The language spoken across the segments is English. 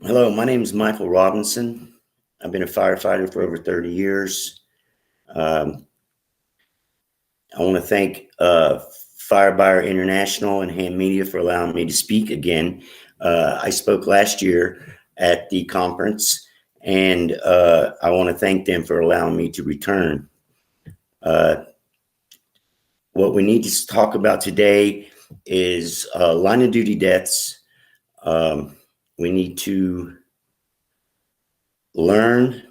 Hello, my name is Michael Robinson. I've been a firefighter for over 30 years. Um, I want to thank Firebuyer International and Ham Media for allowing me to speak again. I spoke last year at the conference, and I want to thank them for allowing me to return. Uh, what we need to talk about today is line of duty deaths. We need to learn,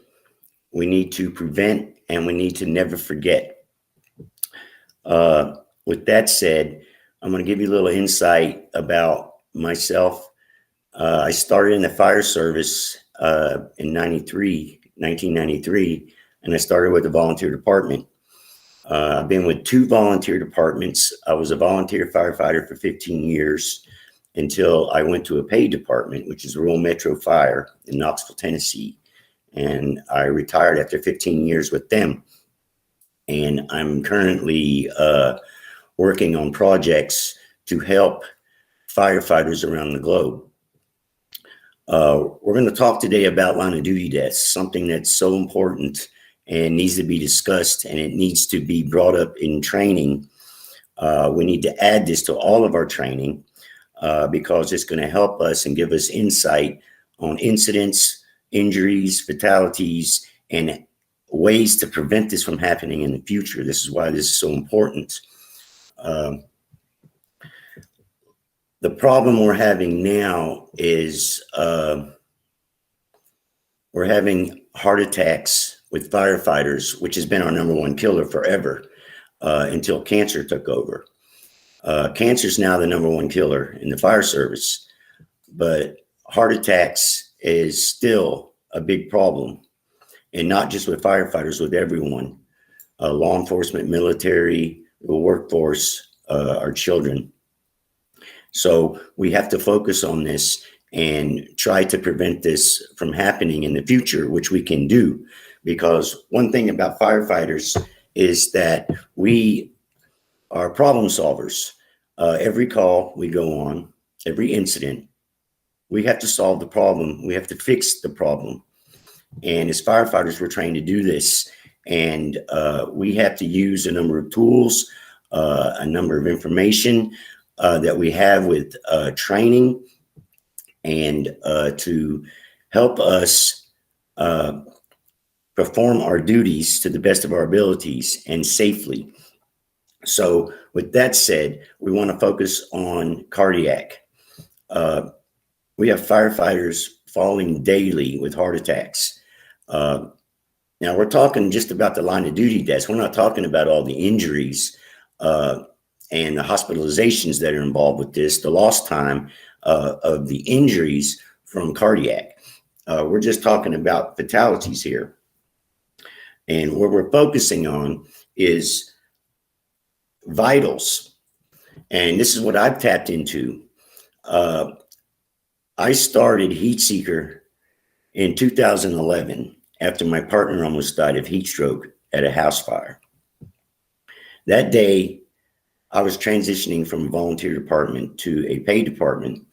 we need to prevent, and we need to never forget. With that said, I'm going to give you a little insight about myself. I started in the fire service in 1993, and I started with the volunteer department. I've been with two volunteer departments. I was a volunteer firefighter for 15 years until I went to a paid department, which is Rural Metro Fire in Knoxville, Tennessee. And I retired after 15 years with them. And I'm currently working on projects to help firefighters around the globe. We're going to talk today about line of duty deaths, something that's so important and needs to be discussed, and it needs to be brought up in training. We need to add this to all of our training because it's going to help us and give us insight on incidents, injuries, fatalities, and ways to prevent this from happening in the future. This is why this is so important. The problem we're having now is we're having heart attacks with firefighters, which has been our number one killer forever until cancer took over. Cancer is now the number one killer in the fire service, but heart attacks is still a big problem. And not just with firefighters, with everyone, law enforcement, military, the workforce, our children. So we have to focus on this and try to prevent this from happening in the future, which we can do. Because one thing about firefighters is that we are problem solvers. Every call we go on, every incident, we have to solve the problem. We have to fix the problem. And as firefighters, we're trained to do this. And we have to use a number of tools, a number of information that we have with training and to help us perform our duties to the best of our abilities and safely. So with that said, we want to focus on cardiac. We have firefighters falling daily with heart attacks. Now we're talking just about the line of duty deaths. We're not talking about all the injuries and the hospitalizations that are involved with this, the lost time of the injuries from cardiac. We're just talking about fatalities here. And what we're focusing on is vitals. And this is what I've tapped into. I started Heat Seeker in 2011 after my partner almost died of heat stroke at a house fire. That day, I was transitioning from a volunteer department to a paid department,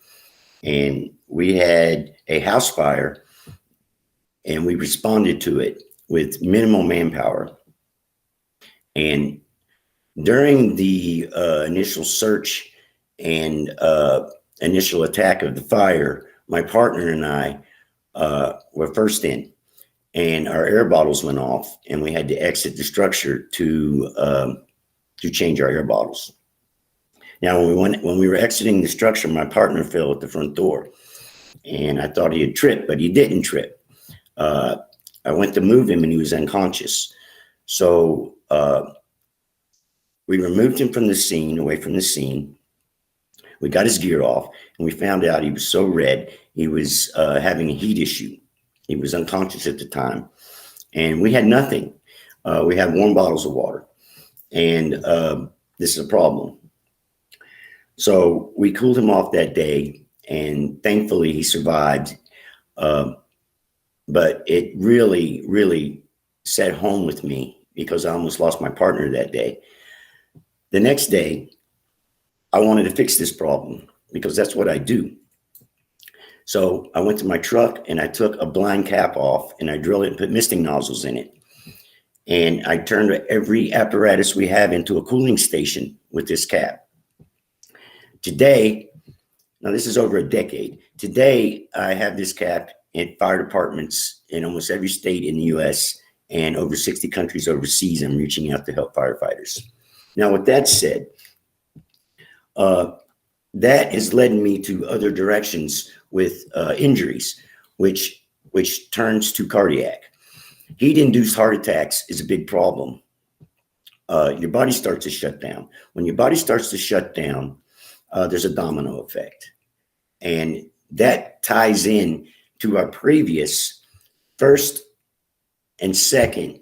and we had a house fire, and we responded to it with minimal manpower. And during the initial search and initial attack of the fire, my partner and I were first in, and our air bottles went off, and we had to exit the structure to change our air bottles. Now, when we were exiting the structure, my partner fell at the front door, and I thought he had tripped, but he didn't trip. I went to move him, and he was unconscious. So we removed him from the scene, away from the scene. We got his gear off, and we found out he was so red, he was having a heat issue. He was unconscious at the time, and we had nothing. We had warm bottles of water, and this is a problem. So we cooled him off that day, and thankfully he survived. But it really, really set home with me because I almost lost my partner that day. The next day, I wanted to fix this problem because that's what I do. So I went to my truck and I took a blind cap off and I drilled it and put misting nozzles in it. And I turned every apparatus we have into a cooling station with this cap. Today, now this is over a decade. Today, I have this cap in fire departments in almost every state in the US and over 60 countries overseas. I'm reaching out to help firefighters. Now, with that said, that has led me to other directions with injuries, which turns to cardiac. Heat-induced heart attacks is a big problem. Your body starts to shut down. When your body starts to shut down, there's a domino effect. And that ties in to our previous first and second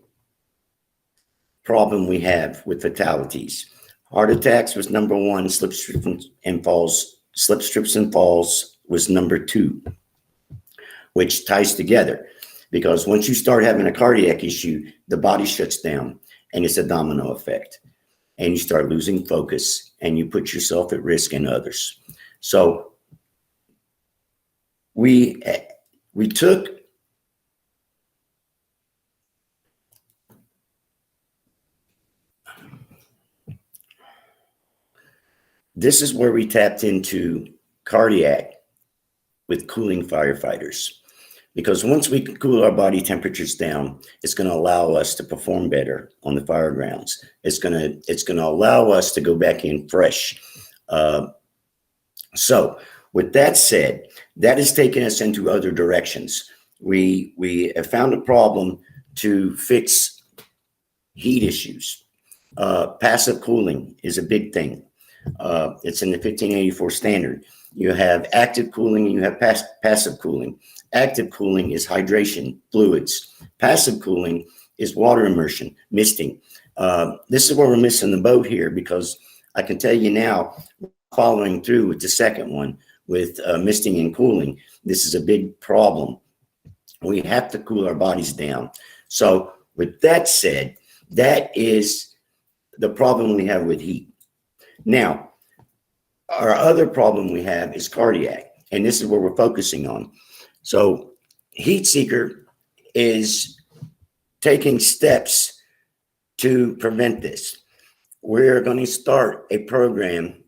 problem we have with fatalities. Heart attacks was number one, slip, trips, and falls. Slip, trips, and falls was number two, which ties together. Because once you start having a cardiac issue, the body shuts down and it's a domino effect. And you start losing focus and you put yourself at risk and others. So we took this is where we tapped into cardiac with cooling firefighters. Because once we cool our body temperatures down, it's going to allow us to perform better on the fire grounds. It's going to allow us to go back in fresh. So with that said, that has taken us into other directions. We have found a problem to fix heat issues. Passive cooling is a big thing. It's in the 1584 standard. You have active cooling and you have passive cooling. Active cooling is hydration, fluids. Passive cooling is water immersion, misting. This is where we're missing the boat here, because I can tell you now, following through with the second one, with misting and cooling, this is a big problem. We have to cool our bodies down. So with that said, that is the problem we have with heat. Now, our other problem we have is cardiac, and this is where we're focusing on. So Heat Seeker is taking steps to prevent this. We're going to start a program.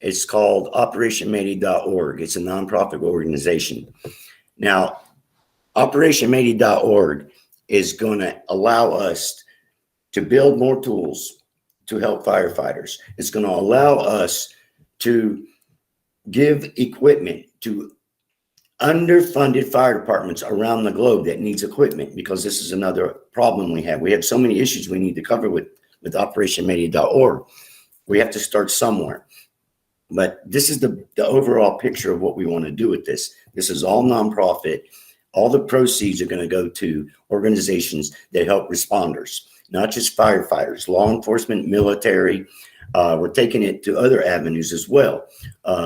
It's called OperationMayday.org. It's a nonprofit organization. Now, OperationMayday.org is going to allow us to build more tools to help firefighters. It's going to allow us to give equipment to underfunded fire departments around the globe that needs equipment, because this is another problem we have. We have so many issues we need to cover with OperationMayday.org. We have to start somewhere. But this is the overall picture of what we want to do with this. This is all nonprofit. All the proceeds are going to go to organizations that help responders, not just firefighters, law enforcement, military. We're taking it to other avenues as well.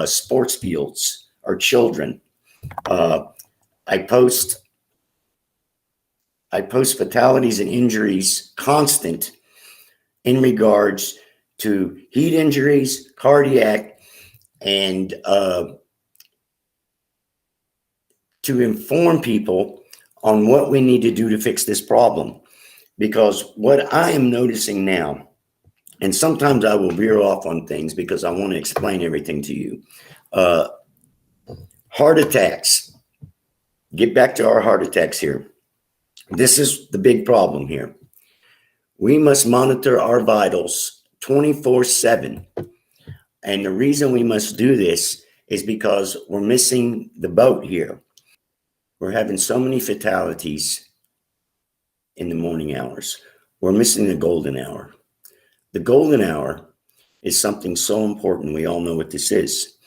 Sports fields, our children. I post fatalities and injuries constant in regards to heat injuries, cardiac, and to inform people on what we need to do to fix this problem. Because what I am noticing now, and sometimes I will veer off on things because I want to explain everything to you. Heart attacks. Get back to our heart attacks here. This is the big problem here. We must monitor our vitals 24/7. And the reason we must do this is because we're missing the boat here. We're having so many fatalities in the morning hours. We're missing the golden hour. The golden hour is something so important. We all know what this is.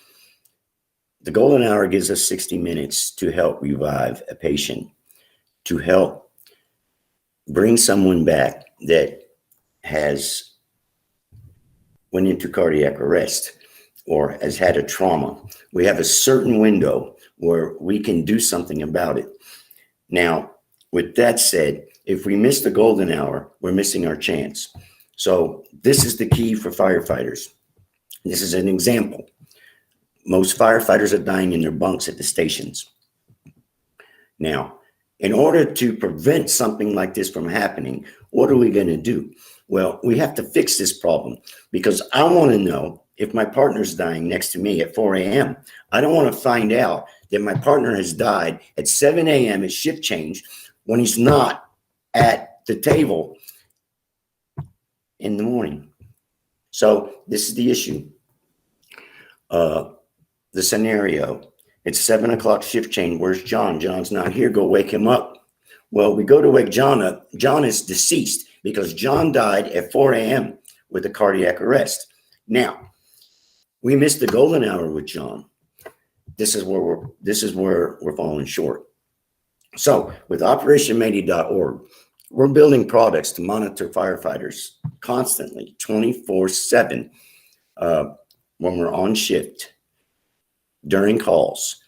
The golden hour gives us 60 minutes to help revive a patient, to help bring someone back that has went into cardiac arrest or has had a trauma. We have a certain window where we can do something about it. Now, with that said, if we miss the golden hour, we're missing our chance. So this is the key for firefighters. This is an example. Most firefighters are dying in their bunks at the stations. Now, in order to prevent something like this from happening, what are we going to do? Well, we have to fix this problem because I want to know if my partner's dying next to me at 4 a.m. I don't want to find out that my partner has died at 7 a.m. at shift change when he's not at the table in the morning. So this is the issue. The scenario, it's 7 o'clock shift change. Where's John? John's not here. Go wake him up. Well, we go to wake John up. John is deceased because John died at 4 a.m. with a cardiac arrest. Now, we missed the golden hour with John. This is where we're falling short. So with OperationMayday.org, we're building products to monitor firefighters constantly, 24/7, when we're on shift, during calls,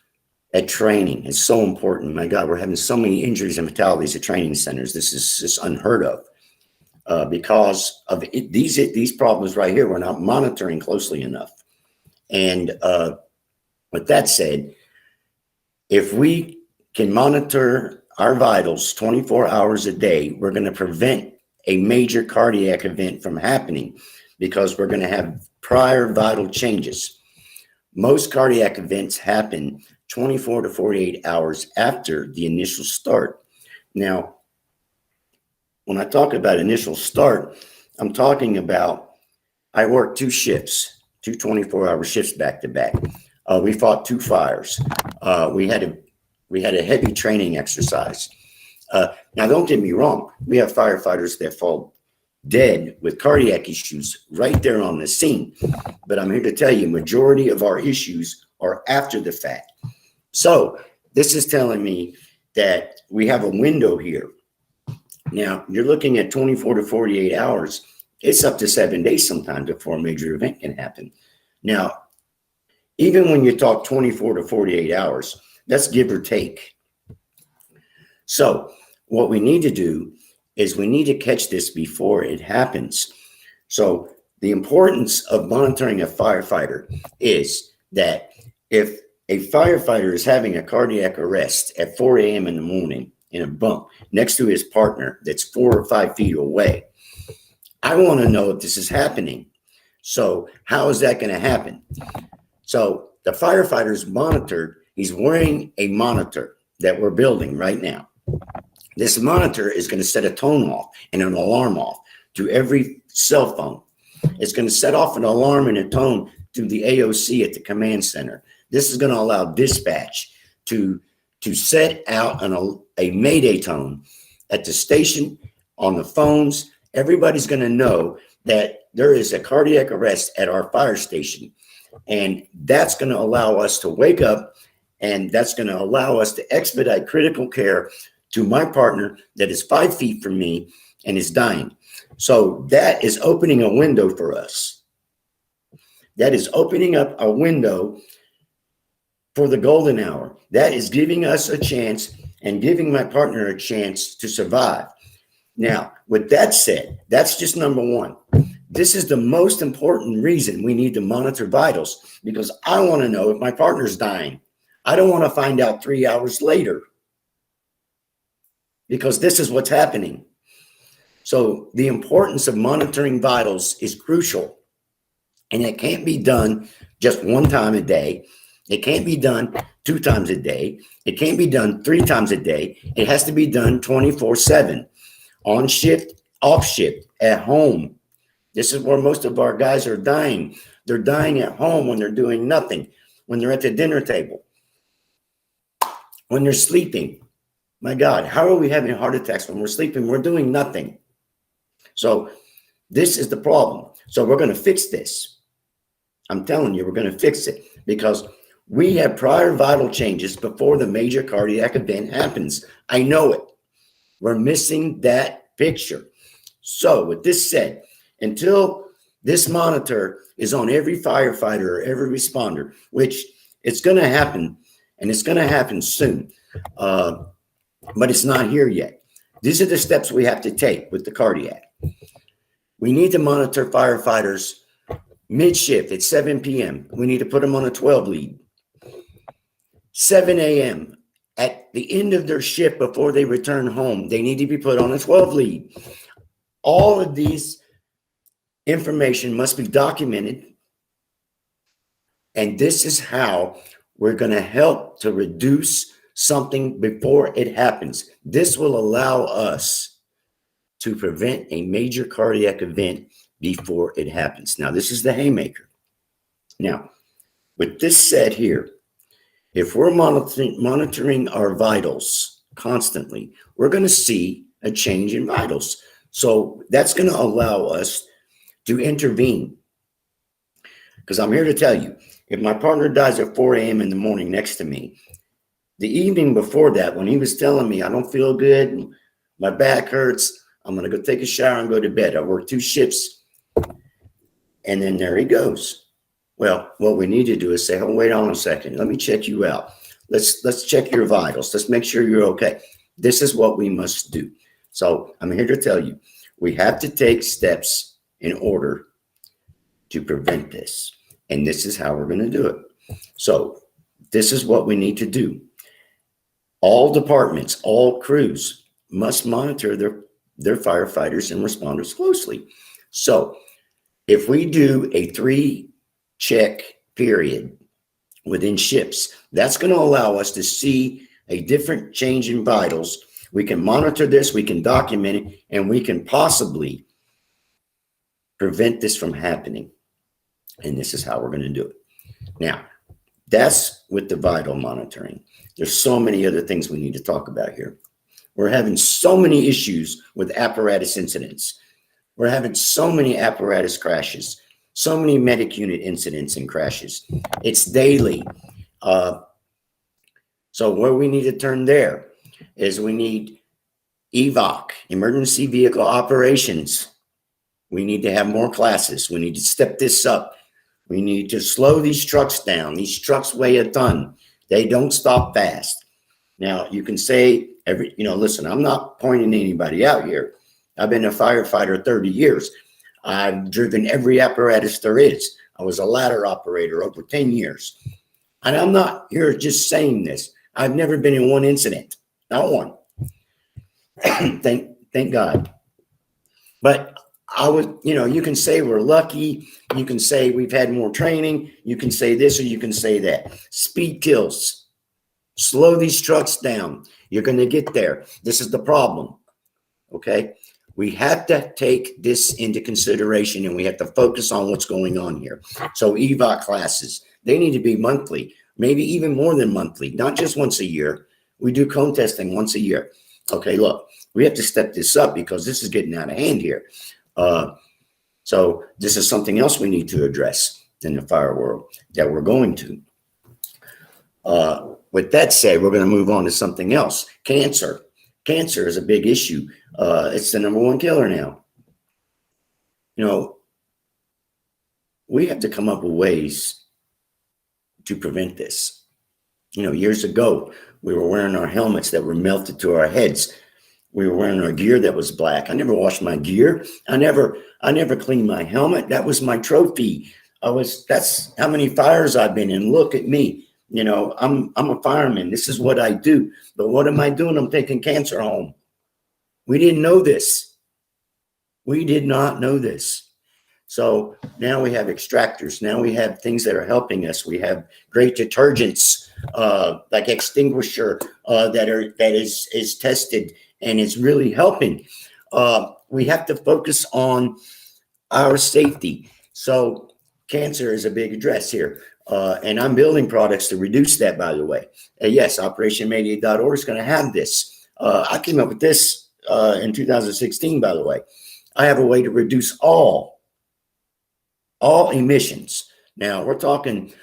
at training. It's so important. My God, we're having so many injuries and fatalities at training centers. This is just unheard of because of these problems right here. We're not monitoring closely enough. And with that said, if we can monitor our vitals 24 hours a day, we're going to prevent a major cardiac event from happening because we're going to have prior vital changes. Most cardiac events happen 24 to 48 hours after the initial start. Now, when I talk about initial start, I'm talking about I worked 2 shifts, 2 24-hour shifts back to back. We fought 2 fires. We had a heavy training exercise. Now, don't get me wrong. We have firefighters that fall dead with cardiac issues right there on the scene. But I'm here to tell you, majority of our issues are after the fact. So this is telling me that we have a window here. Now, you're looking at 24 to 48 hours. It's up to 7 days sometimes before a major event can happen. Now, even when you talk 24 to 48 hours, that's give or take. So what we need to do is we need to catch this before it happens. So the importance of monitoring a firefighter is that if a firefighter is having a cardiac arrest at 4 a.m. in the morning in a bunk next to his partner that's 4 or 5 feet away, I want to know if this is happening. So how is that going to happen? So the firefighter is monitored. He's wearing a monitor that we're building right now. This monitor is going to set a tone off and an alarm off to every cell phone. It's going to set off an alarm and a tone to the AOC at the command center. This is going to allow dispatch to set out a Mayday tone at the station, on the phones. Everybody's going to know that there is a cardiac arrest at our fire station. And that's going to allow us to wake up, and that's going to allow us to expedite critical care to my partner that is 5 feet from me and is dying. So that is opening a window for us. That is opening up a window for the golden hour. That is giving us a chance and giving my partner a chance to survive. Now, with that said, that's just number one. This is the most important reason we need to monitor vitals, because I want to know if my partner's dying. I don't want to find out 3 hours later, because this is what's happening. So the importance of monitoring vitals is crucial, and it can't be done just 1 time a day. It can't be done 2 times a day. It can't be done 3 times a day. It has to be done 24/7, on shift, off shift, at home. This is where most of our guys are dying. They're dying at home when they're doing nothing, when they're at the dinner table, when they're sleeping. My God, how are we having heart attacks when we're sleeping? We're doing nothing. So this is the problem. So we're going to fix this. I'm telling you, we're going to fix it because we have prior vital changes before the major cardiac event happens. I know it. We're missing that picture. So with this said, until this monitor is on every firefighter or every responder, which it's going to happen, and it's going to happen soon, but it's not here yet. These are the steps we have to take with the cardiac. We need to monitor firefighters mid-shift at 7 p.m. We need to put them on a 12 lead. 7 a.m. at the end of their shift before they return home, they need to be put on a 12 lead. All of these information must be documented. And this is how we're going to help to reduce something before it happens. This will allow us to prevent a major cardiac event before it happens. Now, this is the haymaker. Now, with this said here, if we're monitoring our vitals constantly, we're going to see a change in vitals. So that's going to allow us to intervene. Because I'm here to tell you, if my partner dies at 4 a.m. in the morning next to me, the evening before that, when he was telling me, I don't feel good, my back hurts, I'm going to go take a shower and go to bed. I work 2 shifts. And then there he goes. Well, what we need to do is say, oh, wait on a second. Let me check you out. Let's check your vitals. Let's make sure you're okay. This is what we must do. So I'm here to tell you, we have to take steps in order to prevent this. And this is how we're going to do it. So this is what we need to do. All departments, all crews must monitor their firefighters and responders closely. So if we do a 3-check period within shifts, that's going to allow us to see a different change in vitals. We can monitor this, we can document it, and we can possibly prevent this from happening. And this is how we're going to do it. Now, that's with the vital monitoring. There's so many other things we need to talk about here. We're having so many issues with apparatus incidents. We're having so many apparatus crashes, so many medic unit incidents and crashes. It's daily. So where we need to turn there is we need EVOC, emergency vehicle operations. We need to have more classes. We need to step this up. We need to slow these trucks down. These trucks weigh a ton. They don't stop fast. Now, you can say, listen, I'm not pointing anybody out here. I've been a firefighter 30 years. I've driven every apparatus there is. I was a ladder operator over 10 years. And I'm not here just saying this. I've never been in one incident, not one. Thank God. But I was, you can say we're lucky. You can say we've had more training. You can say this or you can say that. Speed kills. Slow these trucks down. You're going to get there. This is the problem. Okay. We have to take this into consideration and we have to focus on what's going on here. So EVOC classes, they need to be monthly, maybe even more than monthly, not just once a year. We do cone testing once a year. Okay, look, we have to step this up because this is getting out of hand here. So this is something else we need to address in the fire world that we're going to. With that said, we're going to move on to something else. Cancer. Cancer is a big issue. It's the #1 killer now. We have to come up with ways to prevent this. Years ago, we were wearing our helmets that were melted to our heads. We were wearing our gear that was black. I never washed my gear. I never cleaned my helmet. That was my trophy. That's how many fires I've been in. Look at me. I'm a fireman. This is what I do. But what am I doing? I'm taking cancer home. We didn't know this. We did not know this. So now we have extractors. Now we have things that are helping us. We have great detergents, like extinguisher, that is tested and is really helping. We have to focus on our safety. So cancer is a big address here. And I'm building products to reduce that, by the way. Yes, OperationMayday.org is going to have this. I came up with this in 2016, by the way. I have a way to reduce all emissions. Now we're talking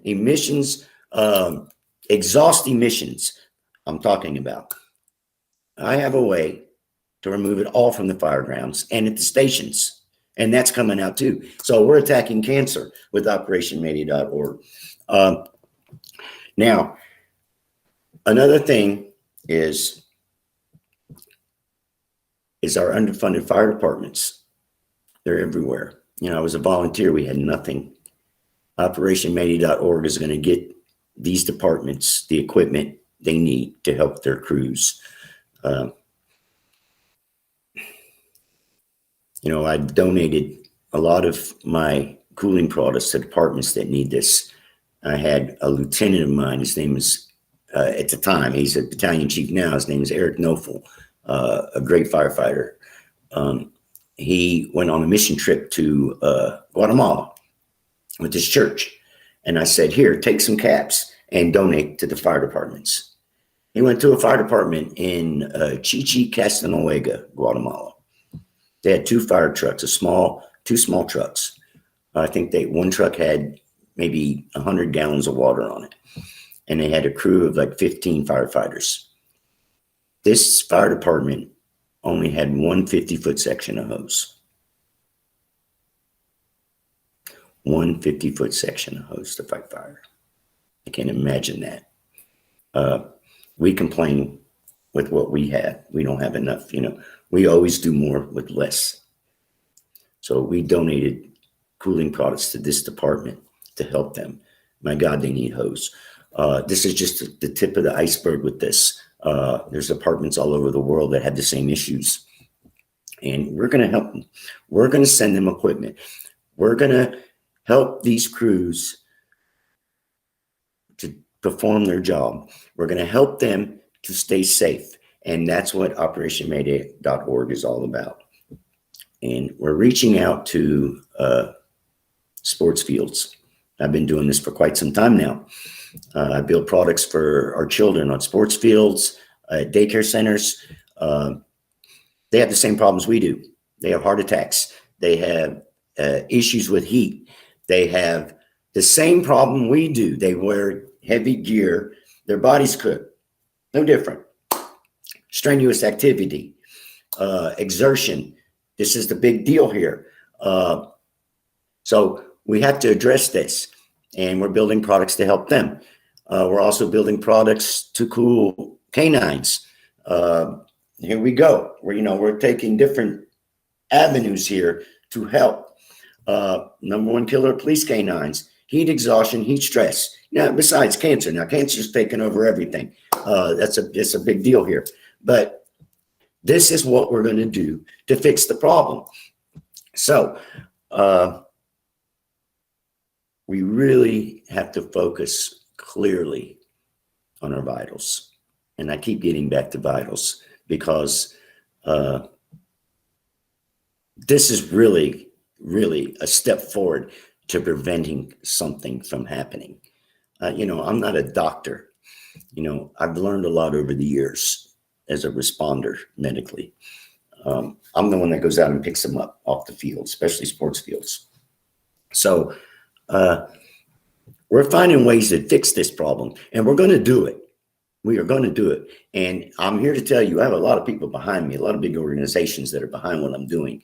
emissions, exhaust emissions. I'm talking about. I have a way to remove it all from the fire grounds and at the stations. And that's coming out too. So we're attacking cancer with OperationMayday.org. Now, another thing is our underfunded fire departments. They're everywhere. I was a volunteer. We had nothing. OperationMayday.org is going to get these departments the equipment they need to help their crews. I donated a lot of my cooling products to departments that need this. I had a lieutenant of mine, his name is, at the time, he's a battalion chief now, his name is Eric Nofel, a great firefighter. He went on a mission trip to Guatemala with his church. And I said, here, take some caps and donate to the fire departments. He went to a fire department in Chichi-Castanuega, Guatemala. They had 2 fire trucks, two small trucks. I think one truck had maybe 100 gallons of water on it. And they had a crew of like 15 firefighters. This fire department only had one 50-foot section of hose. One 50-foot section of hose to fight fire. I can't imagine that. We complain with what we have. We don't have enough, We always do more with less. So we donated cooling products to this department to help them. My God, they need hose. This is just the tip of the iceberg with this. There's departments all over the world that have the same issues. And we're going to help them. We're going to send them equipment. We're going to help these crews to perform their job. We're going to help them to stay safe. And that's what OperationMayday.org is all about. And we're reaching out to sports fields. I've been doing this for quite some time now. I build products for our children on sports fields, daycare centers. They have the same problems we do. They have heart attacks. They have issues with heat. They have the same problem we do. They wear heavy gear. Their bodies cook. No different. Strenuous activity, exertion. This is the big deal here. So we have to address this, and we're building products to help them. We're also building products to cool canines. Here we go. We're taking different avenues here to help. Number one killer of police canines: heat exhaustion, heat stress. Now, besides cancer. Now, cancer's taken over everything. That's a big deal here. But this is what we're going to do to fix the problem. So we really have to focus clearly on our vitals. And I keep getting back to vitals because this is really, really a step forward to preventing something from happening. I'm not a doctor. I've learned a lot over the years as a responder medically. I'm the one that goes out and picks them up off the field, especially sports fields. So we're finding ways to fix this problem, and we're going to do it. We are going to do it. And I'm here to tell you, I have a lot of people behind me, a lot of big organizations that are behind what I'm doing.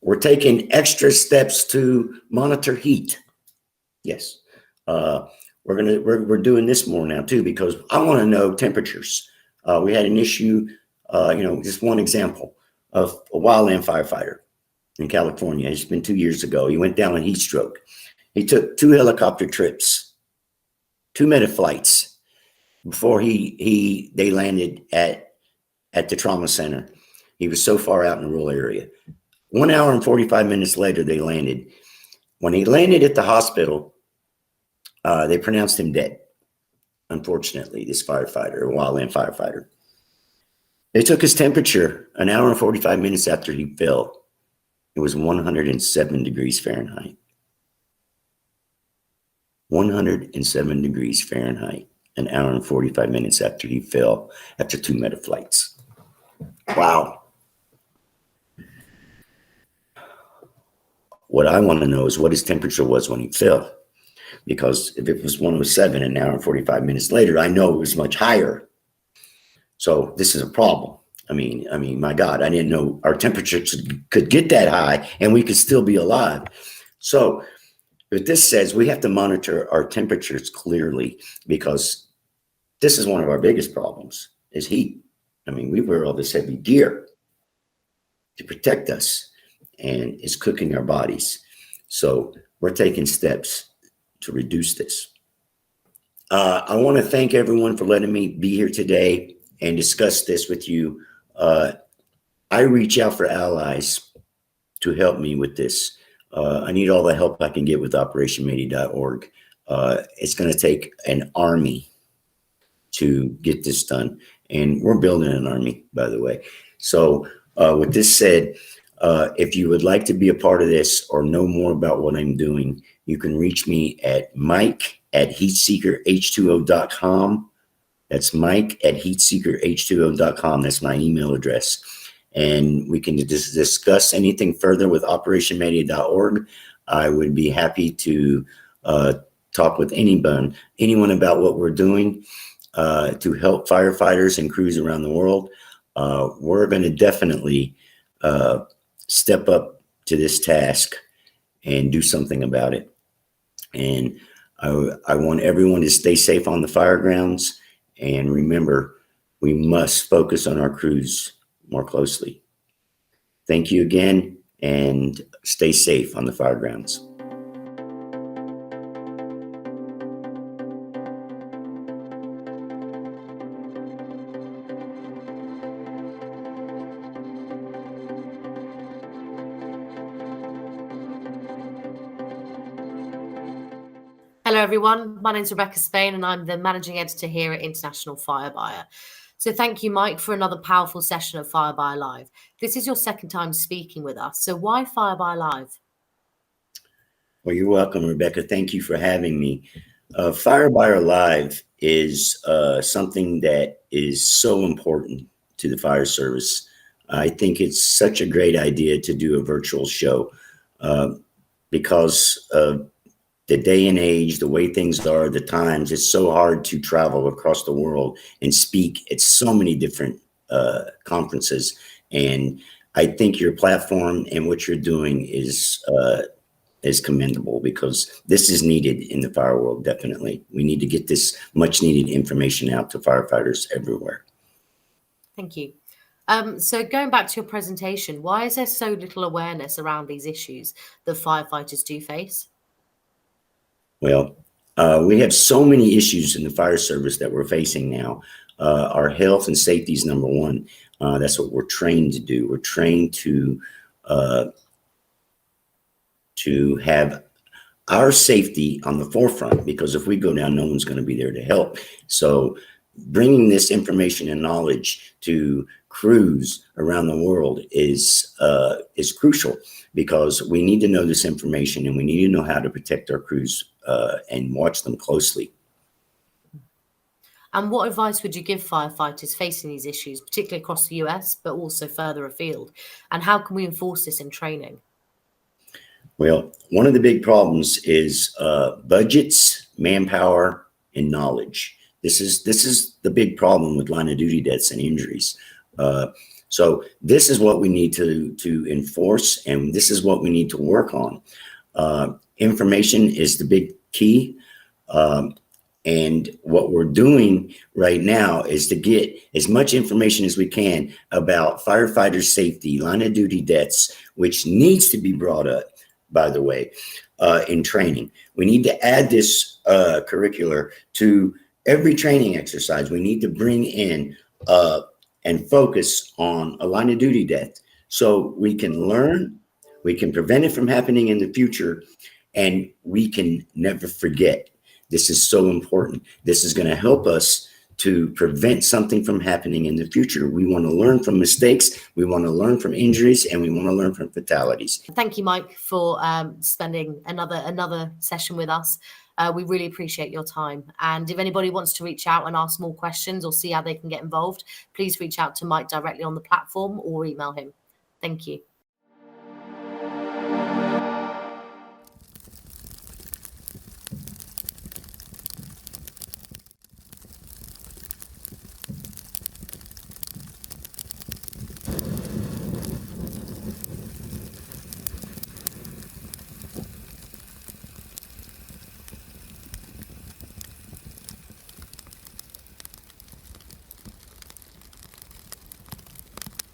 We're taking extra steps to monitor heat. Yes. We're doing this more now too, because I want to know temperatures. We had an issue, just one example of a wildland firefighter in California. It's been 2 years ago. He went down in heat stroke. He took 2 helicopter trips, 2 meta flights before they landed at the trauma center. He was so far out in a rural area. 1 hour and 45 minutes later, they landed. When he landed at the hospital, they pronounced him dead. Unfortunately, this firefighter, a wildland firefighter. They took his temperature 1 hour and 45 minutes after he fell. It was 107 degrees Fahrenheit. 107 degrees Fahrenheit, 1 hour and 45 minutes after he fell after 2 meta flights. Wow. What I want to know is what his temperature was when he fell. Because if it was 107 an hour and 45 minutes later, I know it was much higher. So this is a problem. I mean, my God, I didn't know our temperatures could get that high and we could still be alive. So what this says, we have to monitor our temperatures clearly, because this is one of our biggest problems is heat. We wear all this heavy gear to protect us, and it's cooking our bodies. So we're taking steps to reduce this. I want to thank everyone for letting me be here today and discuss this with you. I reach out for allies to help me with this. I need all the help I can get with OperationMayday.org. It's going to take an army to get this done. And we're building an army, by the way. So with this said, if you would like to be a part of this or know more about what I'm doing, you can reach me at mike@heatseekerh2o.com. That's mike@heatseekerh2o.com. That's my email address. And we can discuss anything further with operationmayday.org. I would be happy to talk with anyone about what we're doing to help firefighters and crews around the world. We're going to definitely step up to this task and do something about it. And I want everyone to stay safe on the fire grounds. And remember, we must focus on our crews more closely. Thank you again, and stay safe on the fire grounds. Hello, everyone. My name is Rebecca Spain, and I'm the managing editor here at International Fire Buyer. So thank you, Mike, for another powerful session of Fire Buyer Live. This is your second time speaking with us. So why Fire Buyer Live? Well, you're welcome, Rebecca. Thank you for having me. Fire Buyer Live is something that is so important to the fire service. I think it's such a great idea to do a virtual show because of the day and age, the way things are, the times. It's so hard to travel across the world and speak at so many different conferences. And I think your platform and what you're doing is commendable, because this is needed in the fire world. Definitely, we need to get this much needed information out to firefighters everywhere. Thank you. So going back to your presentation, why is there so little awareness around these issues that firefighters do face? Well, we have so many issues in the fire service that we're facing now. Our health and safety is number one. That's what we're trained to do. We're trained to have our safety on the forefront, because if we go down, no one's going to be there to help. So bringing this information and knowledge to crews around the world is crucial, because we need to know this information, and we need to know how to protect our crews and watch them closely. And what advice would you give firefighters facing these issues, particularly across the US, but also further afield? And how can we enforce this in training? Well, one of the big problems is budgets, manpower, and knowledge. This is the big problem with line of duty deaths and injuries. So this is what we need to enforce, and this is what we need to work on. Information is the big key. And what we're doing right now is to get as much information as we can about firefighter safety, line of duty deaths, which needs to be brought up, by the way, in training. We need to add this curricular to every training exercise. We need to bring in and focus on a line of duty death, so we can learn, we can prevent it from happening in the future, and we can never forget. This is so important. This is going to help us to prevent something from happening in the future. We want to learn from mistakes, we want to learn from injuries, and we want to learn from fatalities. Thank you, Mike, for spending another session with us. We really appreciate your time. And if anybody wants to reach out and ask more questions or see how they can get involved, please reach out to Mike directly on the platform or email him. Thank you.